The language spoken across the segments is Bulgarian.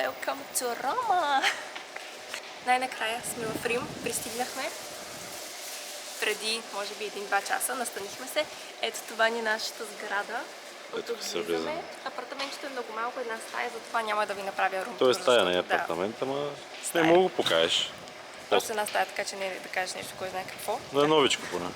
Welcome to Roma! Най-накрая сме в Рим, пристигнахме преди, може би, 1-2 часа, настанихме се. Ето това ни е нашата сграда. Ето се влизаме. Апартаментчето е много малко, една стая, затова няма да ви направя рум. То е стая, не е апартамент, ама не мога да покажеш. Просто една стая, така че не е да кажеш нещо, кой знае какво. Да е новичко поне.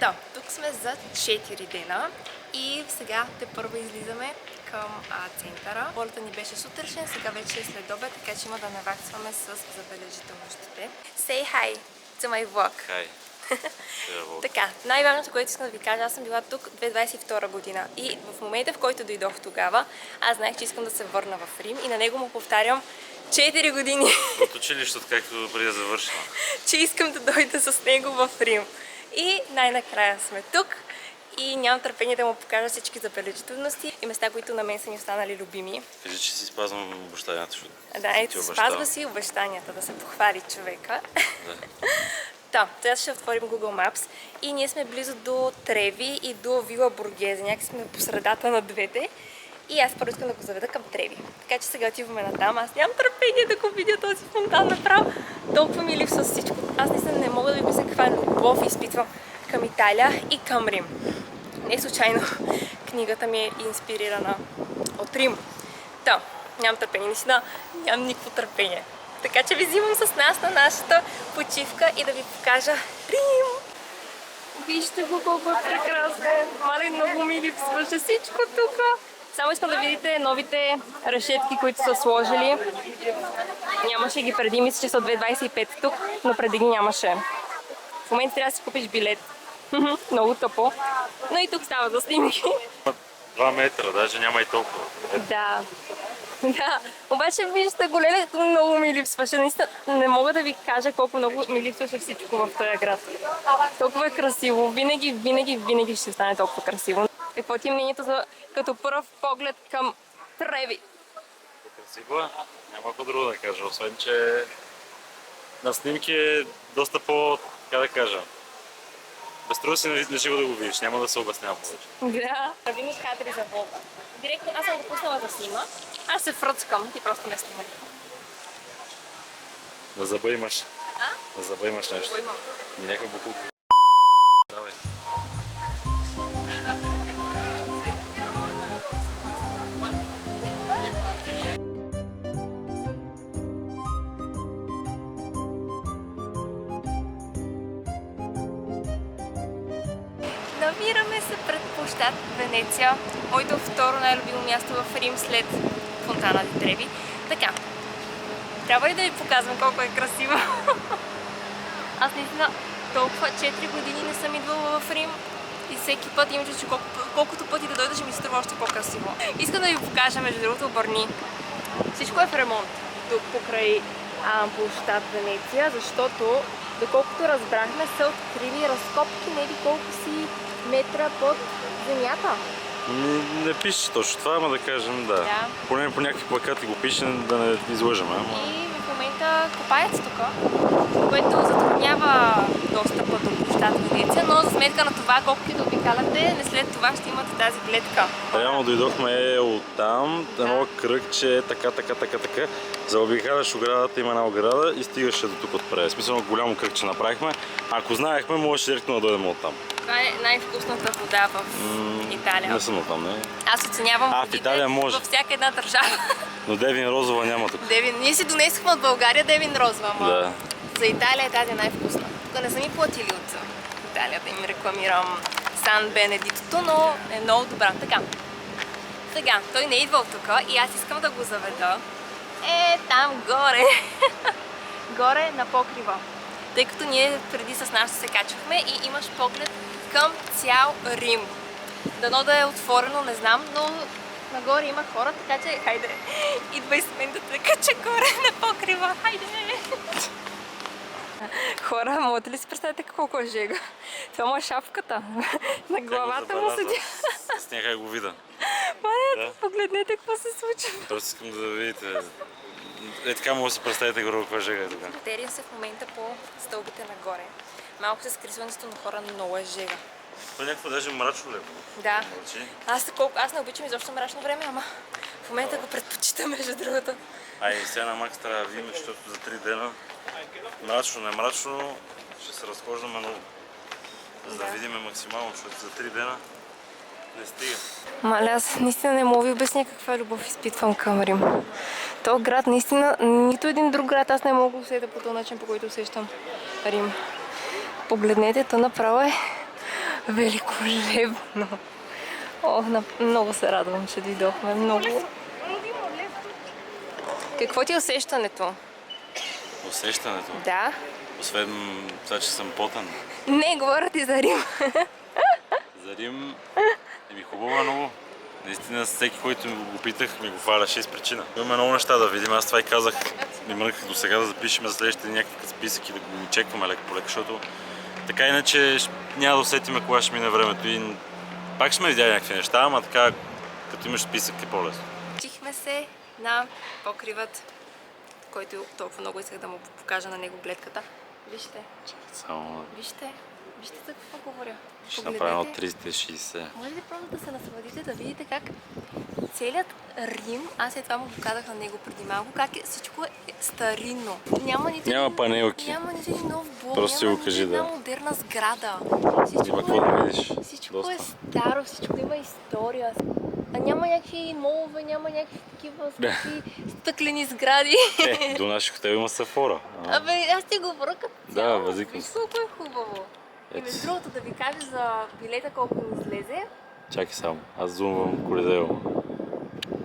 Да, тук сме за 4 дена и сега тепърва излизаме към центъра. Полета ни беше сутрешен, сега вече е следобед, така че има да наваксваме с забележителностите. Say hi to my vlog. Hi. Така, най-важното, което искам да ви кажа, аз съм била тук 2022 година и в момента, в който дойдох тогава, аз знаех, че искам да се върна в Рим и на него му повтарям 4 години. От училището, както преди да завършим. Че искам да дойда с него в Рим. И най-накрая сме тук и нямам търпение да му покажа всички забележителности и места, които на мен са ни останали любими. Кажи, че си спазвам обещанията. Да, ето, спазва си обещанията, да се похвали човека. Да, сега ще отворим Google Maps и ние сме близо до Треви и до Вила Боргезе. Някак сме по средата на двете. И аз първо искам да го заведа към Треви. Така че сега отиваме натам. Аз нямам търпение да го видя този фонтан направо. Толкова ми липсва всичко. Аз наистина не мога да ви писам каква любов изпитвам към Италия и към Рим. Не случайно книгата ми е инспирирана от Рим. Да, нямам търпение. Наистина нямам никакво търпение. Така че ви взимам с нас на нашата почивка и да ви покажа Рим. Вижте го колко е прекрасно. Мале, много ми липсваше всичко тук. Само искам да видите новите решетки, които са сложили. Нямаше ги преди, мисля, че са от 2025 тук, но преди ги нямаше. В момента трябва да си купиш билет. Много тъпо. Но и тук става за снимки. 2 метра, даже няма и толкова. Да. Да, обаче виждате големето много ми липсваше. Наистина не мога да ви кажа колко много ми липсваше всичко в този град. Толкова е красиво. Винаги ще стане толкова красиво. Какво ти е мнението за като пръв поглед към Треви? Красиво е. Няма какво друго да кажа, освен че на снимки е доста по, така да кажа, безтрудно си на живо да го видиш, няма да се обяснява повече. Да. Прави ми кадри за Волга. Директно аз съм го пуснала да снима. Аз се фръцкам, ти просто ме снимай. Да забъймаш. А? Да забъймаш нещо. Забъймам. И някакъв букук. Давай. Намираме се пред площад Венеция, моето второ най-любимо място в Рим след фонтана ди Треви. Така, трябва ли да ви показвам колко е красиво? Аз наистина толкова 4 години не съм идвала в Рим и всеки път имам чувство, че колкото пъти да дойда ще ми се струва още по-красиво. Искам да ви покажа, между другото, обърни. Всичко е в ремонт тук покрай площад Венеция, защото доколкото разбрахме, са открили разкопки не колко си метра под земята. Не пише точно това, ама да кажем да. Поне по някакви плакати го пише, да не излъжем. И в момента копаят тук, което затруднява достъпа до площад Венеция, но за сметка на това, колкото и да обикаляте, не след това ще имате тази гледка. Реално дойдохме оттам, едно кръгче, така. Заобикаляш оградата, има една ограда и стигаше до тук отпред. В смисъл, голямо кръгче направихме. Ако знаехме, можеше директно да дойдем оттам. Това е най-вкусната вода в Италия. Не съм оттам, не. Аз оценявам водите във всяка една държава. Но Девин Розова няма тук. Ние си донесохме от България Девин Розова, ама да. За Италия е тази най-вкусна. Тук не са ми платили от Италия да им рекламирам Сан Бенедиктото, но е много добра. Така, сега, той не е идвал тук и аз искам да го заведа. Там горе. Горе на покрива. Тъй като ние преди с нас се качвахме и имаш поглед към цял Рим. Дано да е отворено, не знам, но нагоре има хора, така че хайде, идвай с мен да те кача горе на покрива, хайде! Хора, можете ли си представите колко е жега? Това му е шапката. На главата му седи. Сняга го вида. Мане, погледнете какво се случва. Просто искам да видите. Така може да си представите горе каква жега е тук. Катерия се в момента по стълбите нагоре. Малко се скри слънцето, но хора, много е жега. Това е някакво даже мрачно леко. Да. Аз не обичам изобщо мрачно време, ама В момента го предпочитам, между другото. Сега на Макс трябва да видим, защото за 3 дена мрачно, не мрачно, ще се разхождаме много. За да видим максимално, защото за 3 дена не стига. Маля, аз наистина не мога ви обясня каква любов изпитвам към Рим. То град, наистина, нито един друг град аз не мога да усетя по този начин, по който усещам Рим. Погледнете, то направо е великолепно. Много се радвам, че дойдохме. Много. Какво ти е усещането? Усещането? Да. Освен това, че съм потен. Не, говоря ти за Рим. За Рим хубаво е много. Наистина всеки, който ми го питах, ми го фаляше с причина. Имаме много неща да видим. Аз това и казах. Ми мръках до сега да запишем за следващите някакъв списък и да го чекваме леко по леко, защото така иначе няма да усетиме кога ще мине времето и пак ще сме видяли някакви неща, ама така като имаш списък е по-лесно. Чихме се на покривът, който толкова много исках да му покажа на него гледката. Вижте. Само... Вижте за какво говоря. Ще направим от 360. Може ли просто да се насладите, да видите как целият Рим, аз след това му показах на него преди малко, как всичко е старинно. Няма панелки. Няма нито един нов блок, просто си го кажи, няма да. модерна сграда. Има какво да видиш. Всичко е старо, всичко има история. А няма някакви молове, няма някакви такива стъклени сгради. До нашия хотел има Сафора. Абе, аз ти говоря като цяло. Да, възикам Виж се. колко е хубаво. И между другото да ви кажа за билета колко ни излезе. Чакай само, аз зумвам Колизеум.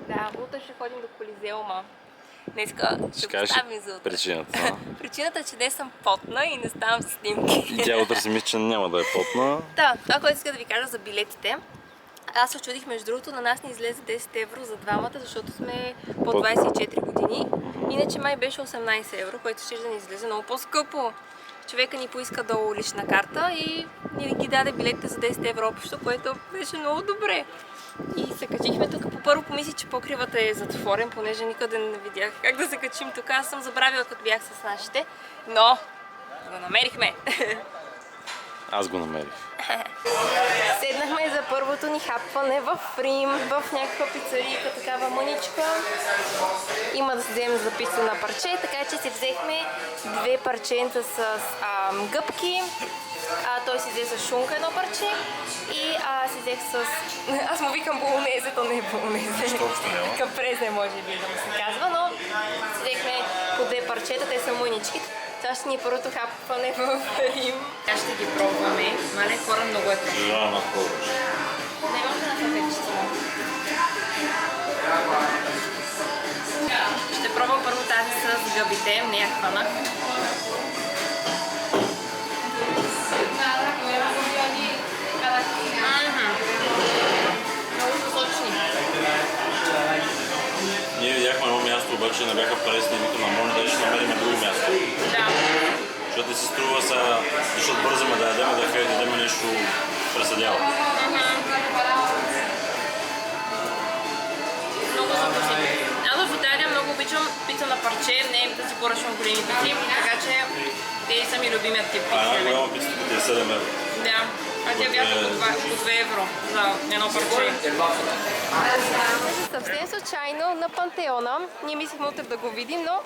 Да, утре ще ходим до Колизеума. Днеска ще го ставим за утре. Причината. Причината е, че днес съм потна и не ставам с снимки. И тя утре си мисля, че няма да е потна. Да, това, което иска да ви кажа за билетите. Аз се очудих, между другото, на нас ни излезе 10 евро за двамата, защото сме по 24 години. Иначе май беше 18 евро, което ще да ни излезе много по-скъпо. Човека ни поиска долу лична карта и ни ги даде билетите за 10 евро общо, което беше много добре. И се качихме тук. По-първо помислих, че покривът е затворен, понеже никъде не видях как да се качим тук. Аз съм забравила, като бях с нашите, но го намерихме. Аз го намерих. Седнахме за първото ни хапване в Рим, в някаква пицарийка, такава мъничка. Има да се вземем за пица на парче, така че си взехме 2 парченца с гъбки. Той си взе с шунка едно парче и си взех с... Аз му викам болонезе, то не е болонезе. Капрезе може би да му се казва, но си взехме по 2 парчета, те са мънички. Това ще ни е първото хапване в Рим. Сега ще ги пробваме. Мале хора много е това. Да, на пробваш. Не може да се качествено. Ще пробвам първо тази с гъбите, не я хванах. Много сочни. Ние видяхме едно място, обаче не бяха паресни, нито на Мони, да ще намерим друго място. Да. Защото се струва сега, защото бързаме да ядем, да ядем нещо пресъдяло. Много са вкусни. Аз в Италия много обичам пица на парче, не да си поръчвам големи пици, така че те са ми любимият тип пици. Една голяма пица е 7 евро. Да, а тя бяха по 2 евро за едно парче. Съвсем случайно на Пантеона. Ние мислихме утре да го видим, но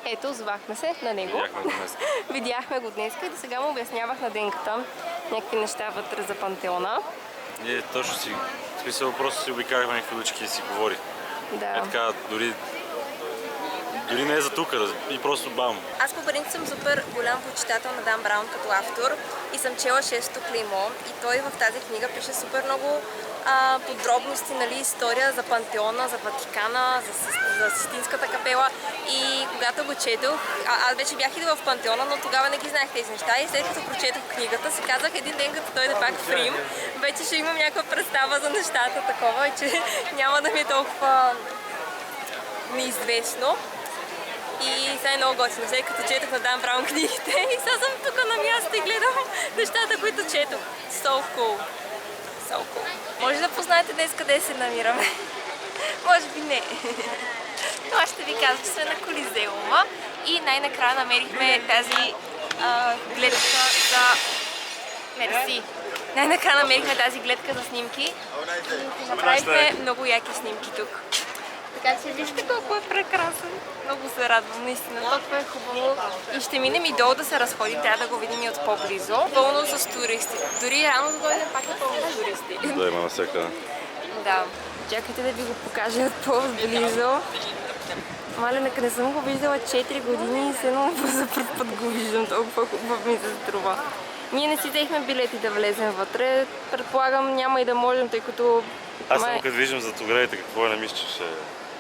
ето, озовахме се на него. Видяхме го днес. Видяхме го днес и до сега му обяснявах на Денката някакви неща вътре за Пантеона. Ние точно си, в смисъл просто си обикаляхме някакви лучки и си говорих. Да. Е така, дори не е за тук, и просто бам. Аз по принцип съм супер голям почитател на Дан Браун като автор и съм чела 6-то клеймо и той в тази книга пише супер много подробности, нали, история за Пантеона, за Ватикана, за Систинската капела и когато го четох, аз вече бях идвала в Пантеона, но тогава не ги знаех тези неща и след като прочетох книгата си казах един ден като дойде пак в Рим, вече ще имам някаква представа за нещата такова и че няма да ми е толкова неизвестно. И сега е много готино, след като четох на Дан Браун книгите и сега съм тук на място и гледам нещата, които четох. So cool. So cool. Може да познаете днес къде се намираме. Може би не. Но аз ще ви кажа, че сме на Колизеума и най-накрая намерихме тази гледка за... Мерси. Най-накрая намерихме тази гледка за снимки и направихме много яки снимки тук. Така че вижте колко е прекрасен. Много се радвам, наистина. Толкова е хубаво. И ще минем и долу да се разходим, трябва да го видим и от по-близо. Пълно с туристи. Дори рано да дойдем, пак е пълно с туристи. Да, има навсякъде. Да. Чакайте да ви го покажа от по-близо. Маленък, не съм го виждала 4 години и все за първ път го виждам. Толкова хубаво ми се струва. Ние не си взехме билети да влезем вътре. Предполагам няма и да можем, тъй като... Аз само като виждам зад оградите какво е, не мисля, че ще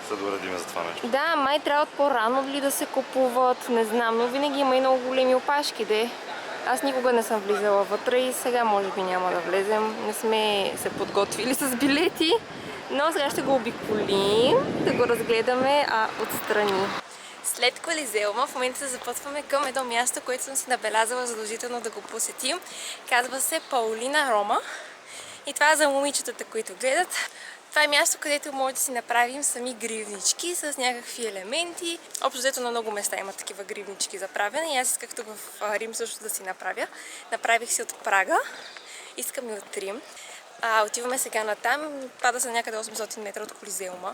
се доредиме за това нещо. Да, май трябва по-рано ли да се купуват, не знам, но винаги има и много големи опашки, де. Аз никога не съм влизала вътре и сега може би няма да влезем. Не сме се подготвили с билети, но сега ще го обиколим, да го разгледаме отстрани. След Колизеума в момента се запътваме към едно място, което съм си набелязала задължително да го посетим. Казва се Паулина Рома. И това е за момичетата, които гледат. Това е място, където може да си направим сами гривнички с някакви елементи. Общо взето на много места има такива гривнички за правене. И аз исках тук в Рим също да си направя. Направих си от Прага. Искам и от Рим. Отиваме сега натам. Пада са някъде 800 метра от Колизеума.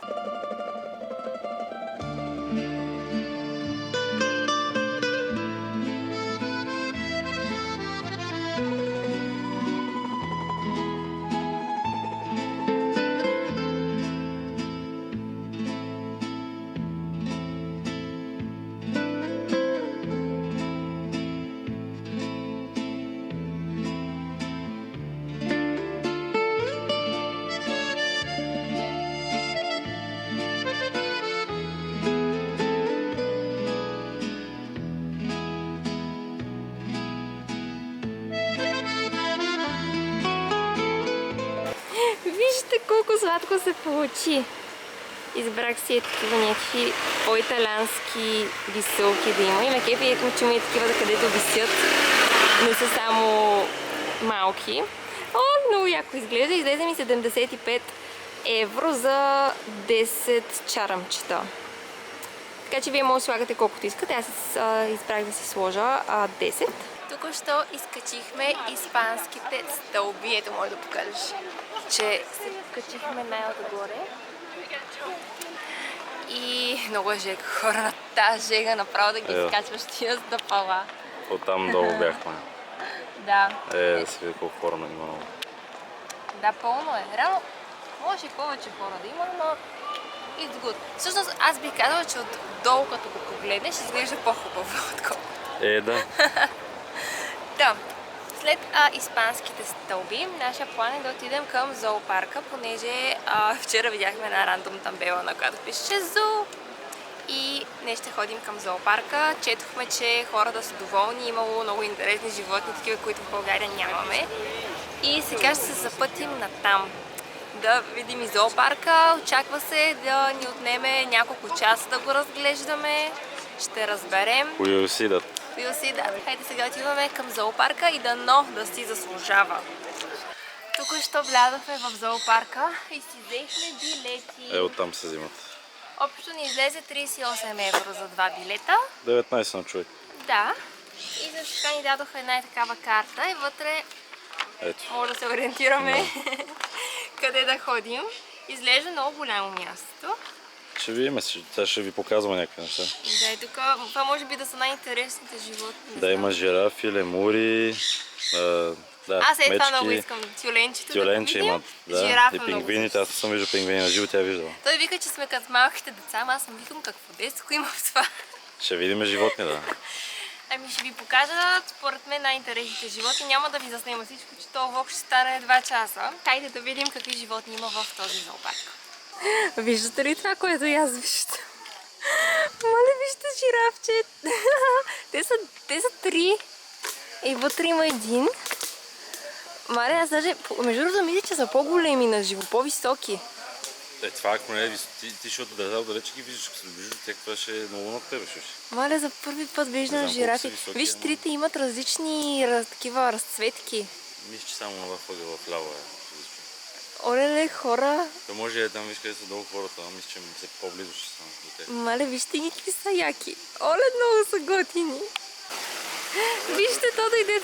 Вижте колко сладко се получи. Избрах си такива някакви по-италиански висулки да има. Има кефи, че има и такива, където висят. Не са само малки. Много яко изглежда. Излезе ми 75 евро за 10 чарамчета. Така че вие може да слагате колкото искате. Аз избрах да си сложа 10. Току-що изкачихме испанските стълби. Ето, може да покажеш, че се качихме най-отгоре. И много е жега хора на тази жега, направо да ги изкачваш тия стъпала. Оттам долу бяхме. Да. Да си види колко хора има много. Да, пълно е. Реално, може и повече хора да има, но it's good. Всъщност аз бих казала, че отдолу като го погледнеш, изглежда по-хубаво отколкото. Да. Да. След испанските стълби, нашия план е да отидем към зоопарка, понеже вчера видяхме една рандом тамбела, на която пише ЗОО. И днес ще ходим към зоопарка. Четохме, че хората са доволни, имало много интересни животни, такива, които в България нямаме. И сега ще се запътим натам. Да видим и зоопарка. Очаква се да ни отнеме няколко часа да го разглеждаме. Ще разберем. We'll see that. Хайде сега отиваме към зоопарка и дано да си заслужава. Току-що влязохме в зоопарка и си взехме билети. Оттам се взимат. Общо ни излезе 38 евро за 2 билета. 19 на човек. Да. И също така ни дадоха една такава карта и вътре може да се ориентираме къде да ходим. Изглежда много голямо място. Ще видим, сега ще ви показвам някакви неща. Да, и тук това може би да са най-интересните животни. Да, има жирафи, лемури, аз мечки. Това много искам. Тюленчето Тюленче да имат, жирафа и пингвините. Аз не съм виждал пингвини на живо, тя е виждала. Той вика, че сме като малките деца, ама аз съм викам какво детско има в това. Ще видим животни, да. Ами ще ви покажа, според мен, най-интересните животни. Няма да ви заснема всичко, че това влог ще стане 2 часа. Хайде да видим какви животни има в този зоопарк. Виждате ли това, което и аз виждам? Моля, вижте жирафче. Те са 3. И вътре има един. Маре, аз даже, между другото, мисля, че са по-големи на живо, по-високи. Това ако не е ти защото да далече ги виждаш, ако се доближиш до тях, това ще е много над тебе. Маре, за първи път виждам жирафи. Виж, трите имат различни такива разцветки. Мисля, че само на въгъла в ляво е. Оле, хора. То може там, виж къде са долу хората, но мисля, че се по-близо ще са до теб. Мале, вижте ги какви са яки. Оле, много са готини. Вижте, то дойде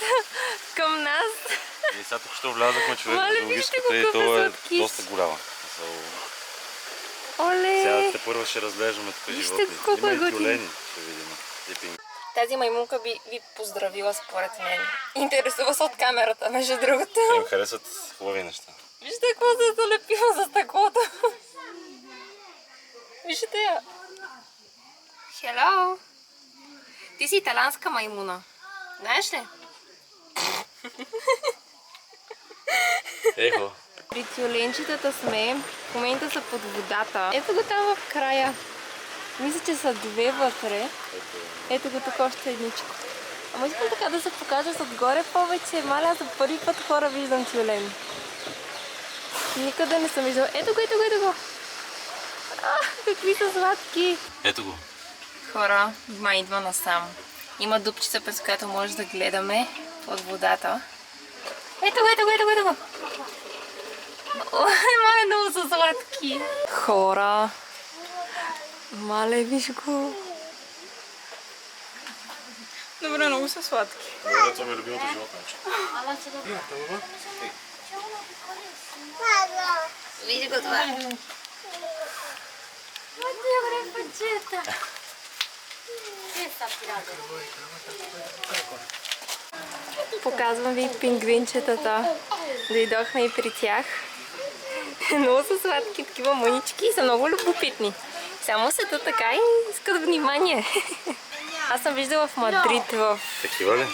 към нас. И сега тук ще влязахме човек Мале, в вижте зоологическата и то е сладкиш. доста голяма. Оле. Сега Те първо ще разглеждаме тук Вижте животни. колко Има е и готин. тюлени, ще видим. И пингвини. Тази маймунка би ви поздравила според мен. Интересува се от камерата, между другото. Те им харесват хубави неща. Вижте какво се е залепила за стъклото. Вижте я. Hello. Ти си италианска маймуна. Знаеш ли? Ехо. При тюленчетата сме. В момента са под водата. Ето го там в края. Мисля, че са две вътре. Ето го тук още едничко. Ама искам така да се покажа с отгоре повече. Маля, за първи път хора виждам тюлен. Никъде не съм виждала. Ето го, ето го, ето го. Какви са сладки. Ето го. Хора, май идва насам. Има дупчица, през която може да гледаме под водата. Ето го, ето го, ето го, ето го. Ой, мале, много са сладки. Хора. Мале, виж го. Добре, много са сладки. Добре, това ми е любимото животно. Виж го това. Добре, пачета. Показвам ви пингвинчетата. Дойдохме и при тях. Много са сладки, такива мънички и са много любопитни. Само седат така и искат внимание. Аз съм виждала в Мадрид в... Такива ли?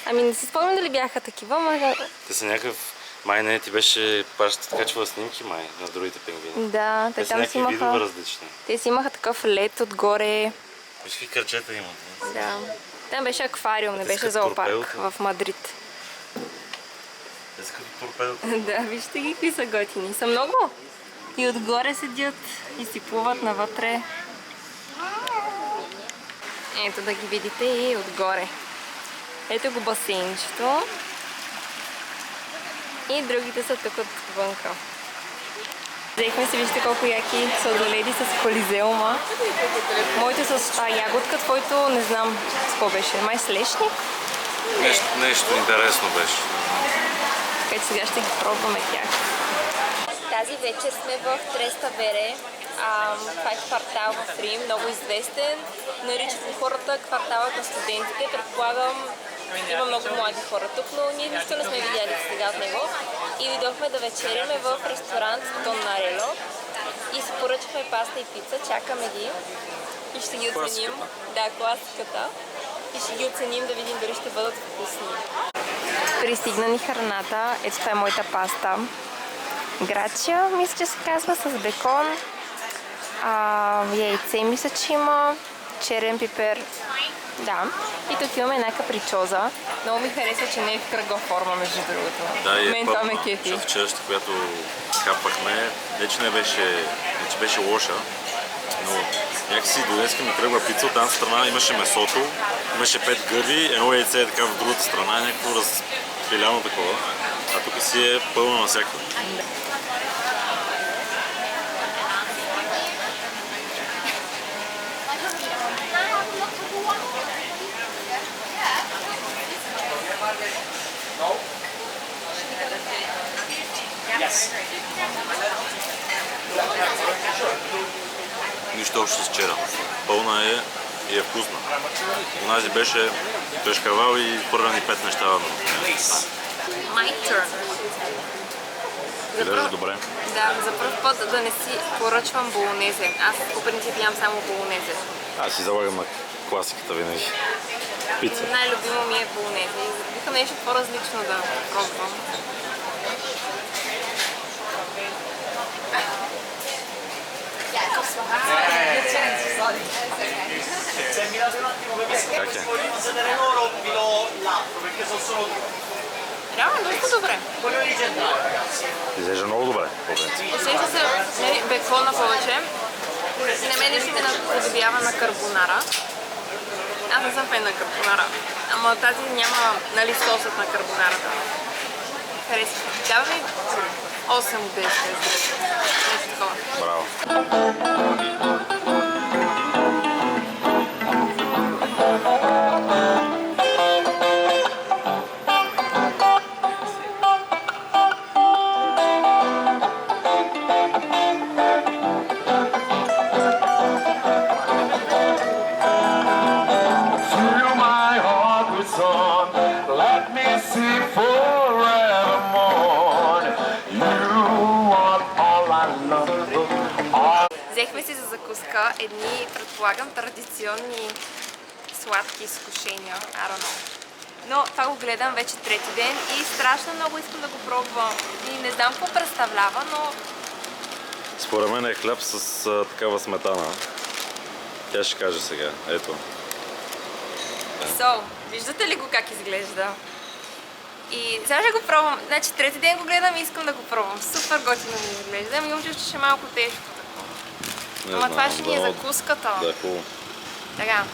Ами не си спомням дали бяха такива, но... Те са някакъв... Май не, ти беше пащата качвала снимки май на другите пингвини. Да, Те са там си някакви видове имаха... различни. Те си имаха такъв лед отгоре. Виж какви кръчета имат. Да. Там беше аквариум, не Те беше са като зоопарк торпедото. в Мадрид. Те са като торпедото. Да, вижте ги какви са готини. Са много. И отгоре седят и си плуват навътре. Ето да ги видите и отгоре. Ето го басейнчето. И другите са тук отвънка. Взехме си, вижте колко яки сладоледи с колизеума. Моите с ягодка, твоето не знам с какво беше. Май с лешник? Нещо интересно беше. Така че сега ще ги пробваме тях. Тази вечер сме в Треставере. Това е квартал в Рим, много известен. Наричат го хората кварталът на студентите. Предполагам, има много млади хора тук, но ние нищо не сме видяли сега от него. И дойдохме да вечеряме в ресторант Донарело. И си поръчахме паста и пица, чакаме ги. И ще ги оценим. Да, класиката. И ще ги оценим да видим дали ще бъдат вкусни. Пристигна ни храната. Ето това е моята паста. Грачия, мисля, че се казва, с бекон. Яйце, мисля, че има. Черен пипер. Да. И тук имаме една капричоза. Много ми харесва, че не е в кръгла форма, между другото. Да, и мен това ме кефи. защото вчерашната, която капахме, не беше лоша, но някакси до днеска ми тръгва пица, от една страна имаше месото, имаше 5 гърди, едно яйце е така в другата страна, някакво разпиляно такова, а тук си е пълно навсякъде. Нищо общо с вчера. Пълна е и е вкусна. Онази беше пешкавал и хвърлени 5 неща. My turn. Гледаш добре. Да, за първ път да не си поръчвам болонезе. Аз по принцип ям само болонезе. Аз си залагам на класиката винаги. Пица. Най-любимо ми е болонезе. И викам нещо по-различно да пробвам. Как е? Реално доста добре. Изглежда много добре, по принцип. Усеща се бекона повече. На мен лично ми наподобява на карбонара. Аз не съм фен на карбонара. Ама тази няма, нали, сосът на карбонарата. Харесва. Дава ми 8 от 10. Нещо такова. Браво. закуска едни, предполагам, традиционни сладки изкушения. I don't know. Но това го гледам вече трети ден и страшно много искам да го пробвам. И не знам какво представлява, но... Според мен е хляб с такава сметана. Тя ще каже сега. Ето. Виждате ли го как изглежда? И сега ще го пробвам. Значи трети ден го гледам и искам да го пробвам. Супер готино ми изглежда. Имам чувство, че ще е малко тежко. Ама това ще ни е закуската. Да, е хубаво. Така.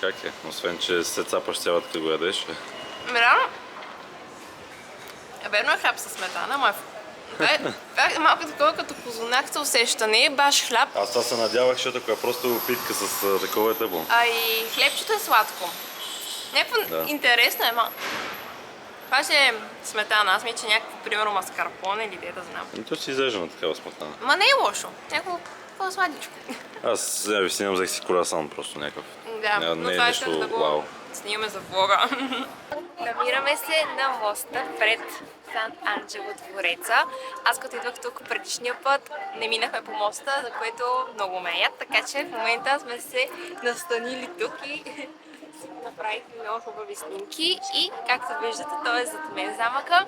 Как е? Освен, че се цапаш цялата като го ядеш. Реално, верно е хляб със сметана, ама е малко такова като козунак се усеща, не е баш хляб. Аз това се надявах, защото ако е просто питка с такова е тъпо. А и хлебчето е сладко. Някакво интересно е, ма. Това ще е сметана, аз мисля, че някакво, примерно, маскарпоне или де да знам. И то си изглежда на такава сметана. Ма не е лошо, някакво по-сладичко. Аз ви снимам, взех си круасан просто някакъв. Да, но не е това нещо исках да го вау. снимаме за влога. Намираме се на моста пред Сант'Анджело двореца. Аз като идвах тук предишния път, не минахме по моста, за което много ме яд, така че в момента сме се настанили тук и направихме много хубави снимки. И както виждате, той е зад мен замъка.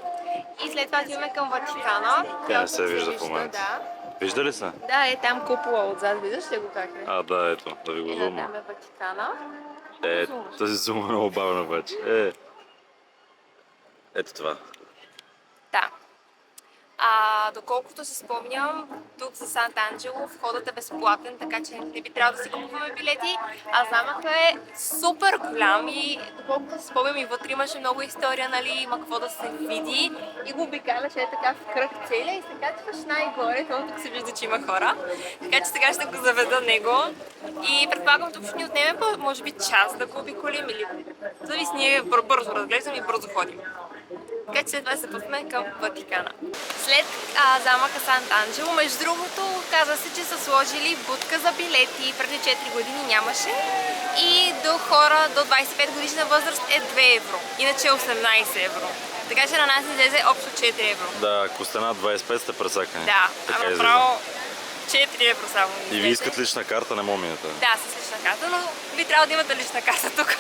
И след това отиваме към Ватикана. Тя не се вижда в момента. Да. Вижда ли се? Да, е там купола отзад, виждаш ли го как е? А, да, ето, да ви го зумна. Там е Ватикана. Тази зума е много бавна вече. Ето това. Да. Доколкото се спомням, тук за Сант'Анджело входът е безплатен, така че не би трябвало да си купуваме билети, а замъкът е супер голям и доколкото се спомням и вътре имаше много история, нали, има какво да се види и го обикаляше е така в кръг целия и се качваш най-горе, но тук се вижда, че има хора, така че сега ще го заведа него и предполагам тук ще ни отнеме може би час да го обиколим или зависи, ние бързо разглеждаме и бързо ходим. Така че след това се пътме към Ватикана. След замъка Сант'Анджело, между другото, каза се, че са сложили будка за билети. Преди 4 години нямаше. И до хора до 25 годишна възраст е 2 евро. Иначе 18 евро. Така че на нас излезе общо 4 евро. Да, ако сте над 25 сте пресакани. Да, така направо 4 евро само. И ви искат лична карта, не мога минете. Да, с лична карта, но ви трябва да имате лична карта тук.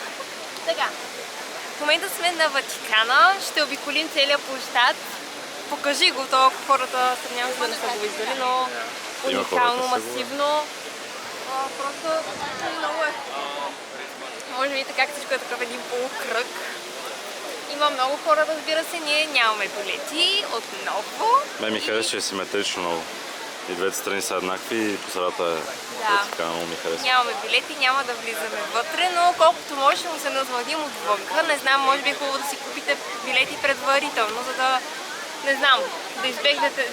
Така. В момента сме на Ватикана, ще обиколим целия площад. Покажи го, толкова хората сравнявам се да не са го виждали, но уникално, масивно. Просто много е. Може би така всичко е такъв един полукръг. Има много хора, разбира се, ние нямаме билети отново. Ме ми хареса, че е симетрично много. И двете страни са еднакви и по средата е Ватикана, много ми хареса. Нямаме билети, няма да влизаме вътре, но колкото може ще му се насладим отвънка. Не знам, може би е хубаво да си купите билети предварително, за да, не знам, да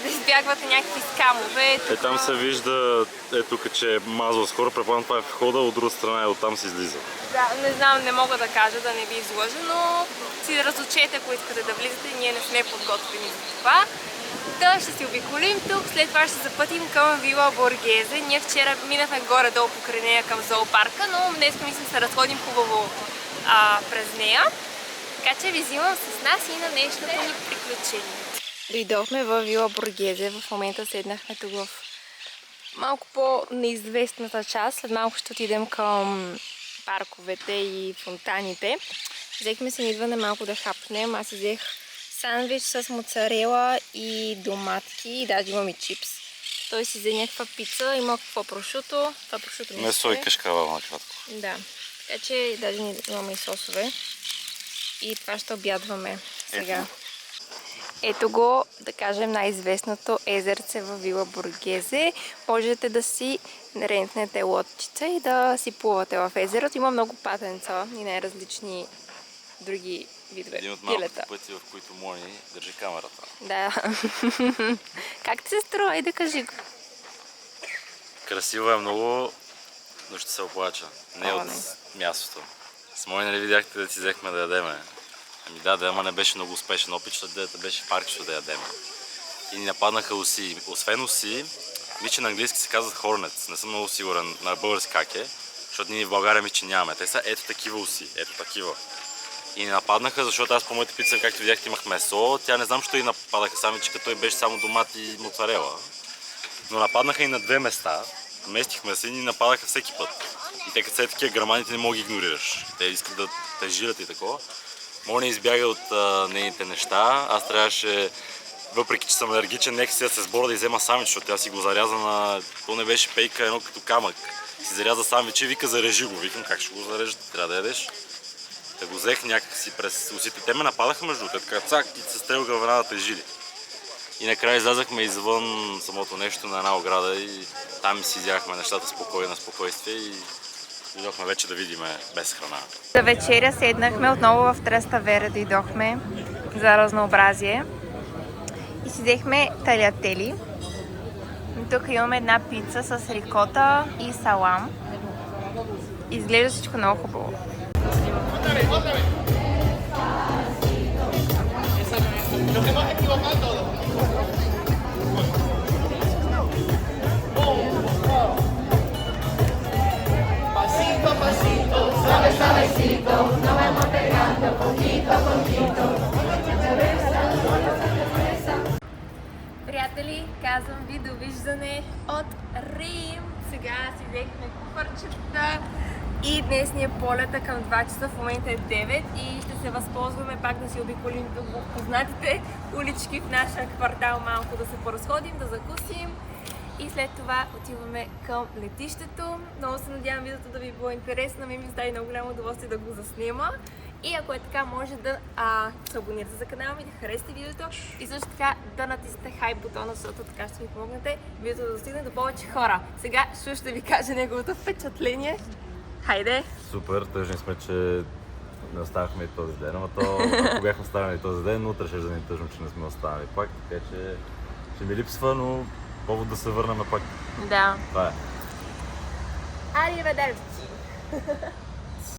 избягвате някакви скамове. Там се вижда, тук, че е мазал скоро, предполагам това е входа, от друга страна и оттам се излиза. Да, не знам, не мога да кажа, да не ви излъжа, но си разучете, ако искате да влизате, ние не сме подготвени за това. Да, ще си обиколим тук, след това ще запътим към Вила Боргезе. Ние вчера минахме горе-долу покрай нея към зоопарка, но днес мисля се разходим хубаво през нея. Така че ви взимам с нас и на днешното ни приключение. Дойдохме в Вила Боргезе, в момента седнахме тук в малко по-неизвестната част. След малко ще отидем към парковете и фонтаните. Взехме се идване малко да хапнем. Аз взех сандвич с моцарела и доматки, и даже имам и чипс. Той си взе някаква пица, има какво прошуто. Това прошуто месо и кашкавал накратко. Да, така че даже имаме и сосове. И това ще обядваме сега. Ето го, да кажем, най-известното езерце в Вила Боргезе. Можете да си рентнете лодчица и да си плувате в езерото. Има много патенца и най-различни други видове. Един от малкото пъти, в които Мони държи камерата. Да. Как ти се струва? И да кажи го. Красиво е много, но ще се оплача. Не от мястото. С Мони нали видяхте да си взехме да ядеме. Ами да, ама не беше много успешен опит, защото беше паркчето да ядеме. И ни нападнаха уси. Освен уси, мисля, че на английски се казват Hornets. Не съм много сигурен на български как е. Защото ние в България мисля, че нямаме. Те са ето такива уси, ето такива. И ни нападнаха, защото аз по моята пица, както видяхте, имах месо. Тя не знам, защо и нападаха сами, че като той беше само домат и моцарела. Но нападнаха и на две места. Местихме се и ни нападаха всеки път. И те като са такива граманите не мога да ги игнорираш. Те искат да те жилят и такова. Мога не избяга от нейните неща. Аз трябваше, въпреки че съм алергичен, нека си да се сбора да иззема самич, защото тя си го заряза на... То не беше пейка, едно като камък. Си заряза самича и вика зарежи го. Викам как ще го зарежа, трябва да ядеш. Те го взех някакси през усите. Те ме нападаха между те, така цак и се стрелга в една да те жили. И накрая излязахме извън самото нещо на една ограда и там си изяхме нещата на спокойствие и дойдохме вече да видим без храна. За вечеря седнахме отново в Тръставера, дойдохме за разнообразие и си взехме талиатели. Тук имаме една пица с рикота и салам. Изглежда всичко много хубаво. Приятели, казвам ви довиждане от Рим. Сега си взехме куфарчета и днес ни е полета към 2 часа, в момента е 9 и ще се възползваме пак да си обиколим познатите улички в нашия квартал, малко да се поразходим, да закусим и след това отиваме към летището. Много се надявам видеото да ви било интересно, ми става много голямо удоволствие да го заснема. И ако е така, може да се абонирате за канала ми, да харесате видеото и също така да натиснете хайп бутона, защото така ще ви помогнете видеото да достигне до повече хора. Сега Шу ще ви каже неговото впечатление. Хайде! Супер, тъжни сме, че не останахме и този ден, ама то, ако бяхме останали този ден, утре ще да ни тъжно, че не сме останали пак, така че ще ми липсва, но повод да се върнем пак. Да. Това е. Ариведерчи!